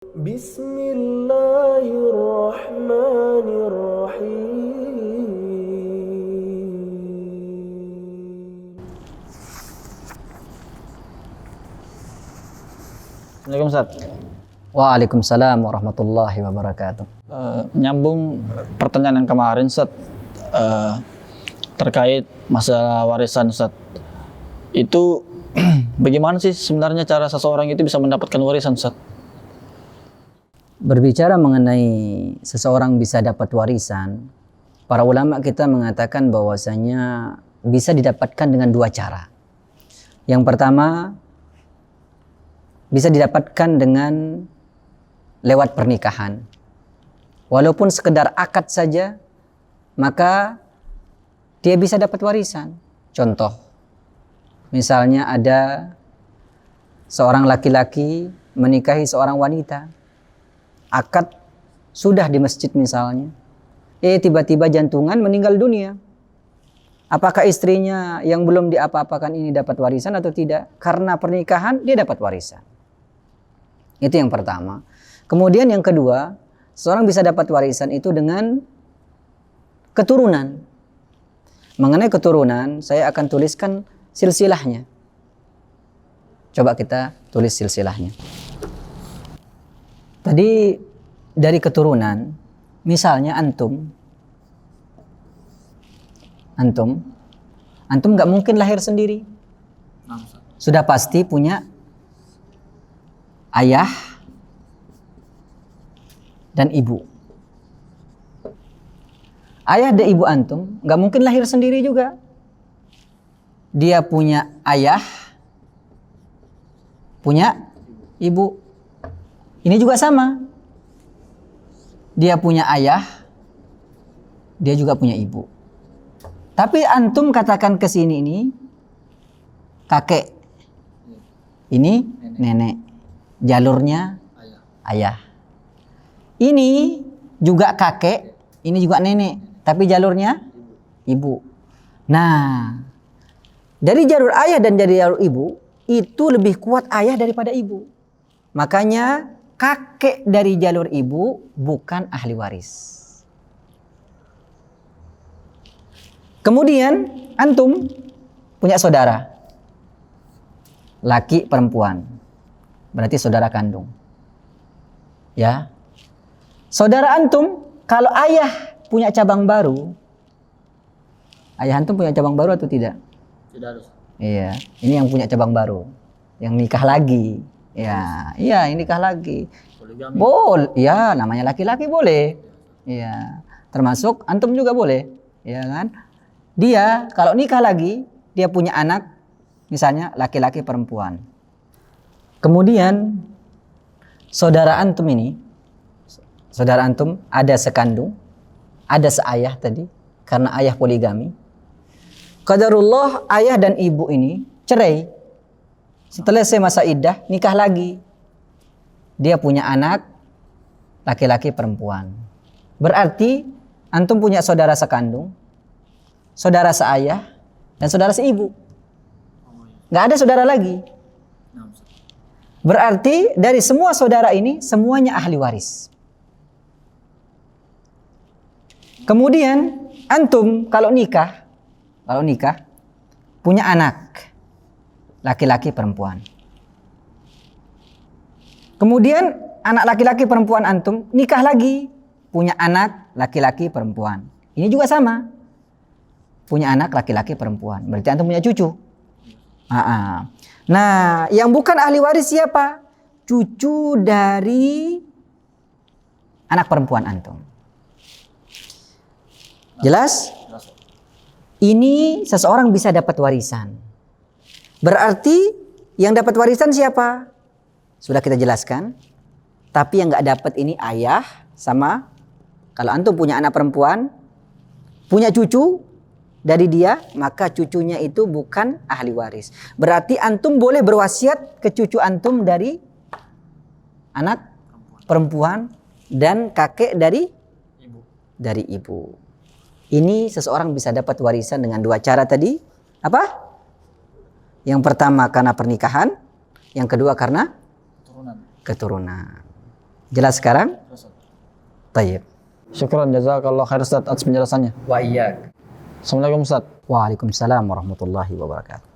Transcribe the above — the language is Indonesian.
Bismillahirrahmanirrahim. Assalamualaikum Ustaz. Waalaikumsalam warahmatullahi wabarakatuh. Nyambung pertanyaan yang kemarin Ustaz, terkait masalah warisan Ustaz. Itu bagaimana sih sebenarnya cara seseorang itu bisa mendapatkan warisan Ustaz? Berbicara mengenai seseorang bisa dapat warisan, para ulama kita mengatakan bahwasanya bisa didapatkan dengan dua cara. Yang pertama, bisa didapatkan dengan lewat pernikahan. Walaupun sekedar akad saja, maka dia bisa dapat warisan. Contoh, misalnya ada seorang laki-laki menikahi seorang wanita. Akad sudah di masjid misalnya. Tiba-tiba jantungan meninggal dunia. Apakah istrinya yang belum diapa-apakan ini dapat warisan atau tidak? Karena pernikahan dia dapat warisan. Itu yang pertama. Kemudian yang kedua, seorang bisa dapat warisan itu dengan keturunan. Mengenai keturunan, saya akan tuliskan silsilahnya. Coba kita tulis silsilahnya. Tadi dari keturunan, misalnya antum nggak mungkin lahir sendiri. Sudah pasti punya ayah dan ibu. Ayah dan ibu antum nggak mungkin lahir sendiri juga. Dia punya ayah, punya ibu. Ini juga sama. Dia punya ayah, dia juga punya ibu. Tapi antum katakan ke sini ini kakek, ini nenek, jalurnya ayah. Ini juga kakek, ini juga nenek, tapi jalurnya ibu. Nah, dari jalur ayah dan dari jalur ibu itu lebih kuat ayah daripada ibu. Makanya kakek dari jalur ibu bukan ahli waris. Kemudian antum punya saudara, laki perempuan, berarti saudara kandung. Ya, saudara antum kalau ayah punya cabang baru, ayah antum punya cabang baru atau tidak? Tidak ada. Iya, ini yang punya cabang baru, yang nikah lagi. Ya, iya ini nikah lagi. Boleh, ya namanya laki-laki boleh. Iya, termasuk antum juga boleh, ya kan? Dia kalau nikah lagi, dia punya anak, misalnya laki-laki perempuan. Kemudian saudara antum ada sekandung, ada seayah tadi, karena ayah poligami. Qadarullah ayah dan ibu ini cerai. Setelah selesai masa iddah, nikah lagi. Dia punya anak, laki-laki perempuan. Berarti antum punya saudara sekandung, saudara seayah, dan saudara seibu. Nggak ada saudara lagi. Berarti dari semua saudara ini, semuanya ahli waris. Kemudian antum kalau nikah, punya anak, laki-laki perempuan. Kemudian anak laki-laki perempuan antum nikah lagi, punya anak laki-laki perempuan. Ini juga sama, punya anak laki-laki perempuan. Berarti antum punya cucu. Nah, yang bukan ahli waris siapa? Cucu dari anak perempuan antum. Jelas? Ini seseorang bisa dapat warisan. Berarti yang dapat warisan siapa? Sudah kita jelaskan. Tapi yang nggak dapat ini ayah sama, kalau antum punya anak perempuan, punya cucu dari dia, maka cucunya itu bukan ahli waris. Berarti antum boleh berwasiat ke cucu antum dari anak perempuan dan kakek dari ibu. Ini seseorang bisa dapat warisan dengan dua cara tadi. Apa? Yang pertama karena pernikahan, yang kedua karena keturunan. Jelas sekarang? Tayyib. Syukran jazakallah khair Ustaz atas penjelasannya. Wa iyyak. Assalamualaikum Ustaz. Waalaikumsalam warahmatullahi wabarakatuh.